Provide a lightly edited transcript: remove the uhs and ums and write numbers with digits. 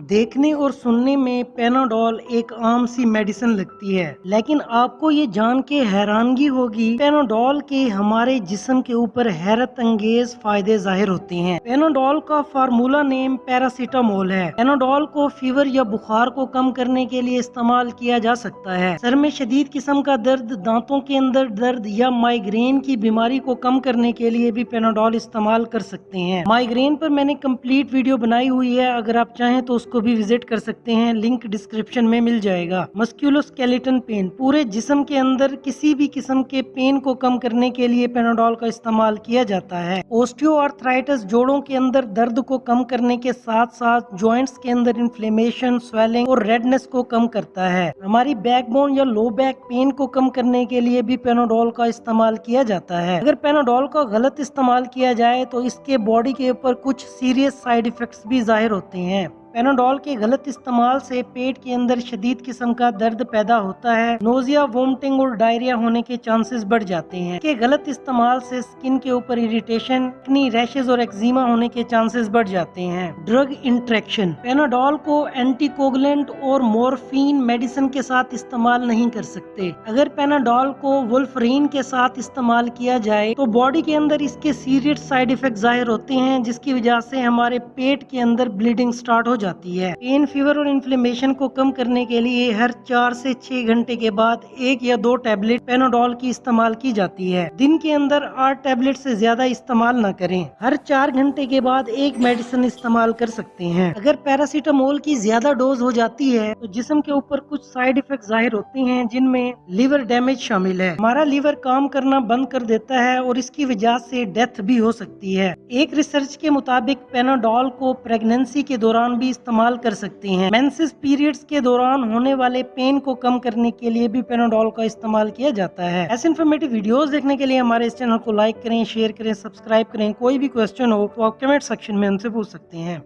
دیکھنے اور سننے میں پیناڈول ایک عام سی میڈیسن لگتی ہے، لیکن آپ کو یہ جان کے حیرانگی ہوگی پیناڈول کے ہمارے جسم کے اوپر حیرت انگیز فائدے ظاہر ہوتے ہیں۔ پیناڈول کا فارمولا نیم پیراسیٹامول ہے۔ پیناڈول کو فیور یا بخار کو کم کرنے کے لیے استعمال کیا جا سکتا ہے۔ سر میں شدید قسم کا درد، دانتوں کے اندر درد یا مائیگرین کی بیماری کو کم کرنے کے لیے بھی پیناڈول استعمال کر سکتے ہیں۔ مائیگرین پر میں نے کمپلیٹ ویڈیو بنائی ہوئی ہے، اگر آپ چاہیں تو اس کو بھی وزٹ کر سکتے ہیں، لنک ڈسکرپشن میں مل جائے گا۔ مسکولوسکیلیٹن پین، پورے جسم کے اندر کسی بھی قسم کے پین کو کم کرنے کے لیے پیناڈول کا استعمال کیا جاتا ہے۔ اوسٹیو آرتھرائٹس، جوڑوں کے اندر درد کو کم کرنے کے ساتھ ساتھ جوائنٹس کے اندر انفلیمیشن، سویلنگ اور ریڈنس کو کم کرتا ہے۔ ہماری بیک بون یا لو بیک پین کو کم کرنے کے لیے بھی پیناڈول کا استعمال کیا جاتا ہے۔ اگر پیناڈول کا غلط استعمال کیا جائے تو اس کے باڈی کے اوپر کچھ سیریس سائیڈ ایفیکٹس بھی ظاہر ہوتے ہیں۔ پیناڈول کے غلط استعمال سے پیٹ کے اندر شدید قسم کا درد پیدا ہوتا ہے، نوزیا، وومٹنگ اور ڈائریا ہونے کے چانسز بڑھ جاتے ہیں۔ کے غلط استعمال سے سکن کے اوپر اریٹیشن، ایکنی، ریشز اور ایکزیما ہونے کے چانسز بڑھ جاتے ہیں۔ ڈرگ انٹریکشن، پیناڈول کو اینٹی کوگولنٹ اور مورفین میڈیسن کے ساتھ استعمال نہیں کر سکتے۔ اگر پیناڈول کو وولفرین کے ساتھ استعمال کیا جائے تو باڈی کے اندر اس کے سیریس سائیڈ ایفیکٹ ظاہر ہوتے ہیں، جس کی وجہ سے ہمارے پیٹ کے اندر بلیڈنگ سٹارٹ ہو جاتی ہے۔ پین، فیور اور انفلیمیشن کو کم کرنے کے لیے ہر 4 سے 6 گھنٹے کے بعد 1 یا 2 ٹیبلٹ پیناڈول کی استعمال کی جاتی ہے۔ دن کے اندر 8 ٹیبلٹ سے زیادہ استعمال نہ کریں۔ ہر 4 گھنٹے کے بعد ایک میڈیسن استعمال کر سکتے ہیں۔ اگر پیراسیٹامول کی زیادہ ڈوز ہو جاتی ہے تو جسم کے اوپر کچھ سائیڈ ایفیکٹ ظاہر ہوتے ہیں، جن میں لیور ڈیمیج شامل ہے۔ ہمارا لیور کام کرنا بند کر دیتا ہے اور اس کی وجہ سے ڈیتھ بھی ہو سکتی ہے۔ ایک ریسرچ کے مطابق پیناڈول کو پریگنینسی کے دوران بھی استعمال کر سکتے ہیں۔ مینسس پیریڈز کے دوران ہونے والے پین کو کم کرنے کے لیے بھی پیناڈول کا استعمال کیا جاتا ہے۔ ایسے انفارمیٹیو ویڈیوز دیکھنے کے لیے ہمارے اس چینل کو لائک کریں، شیئر کریں، سبسکرائب کریں۔ کوئی بھی کوسچن ہو تو آپ کمنٹ سیکشن میں ہم سے پوچھ سکتے ہیں۔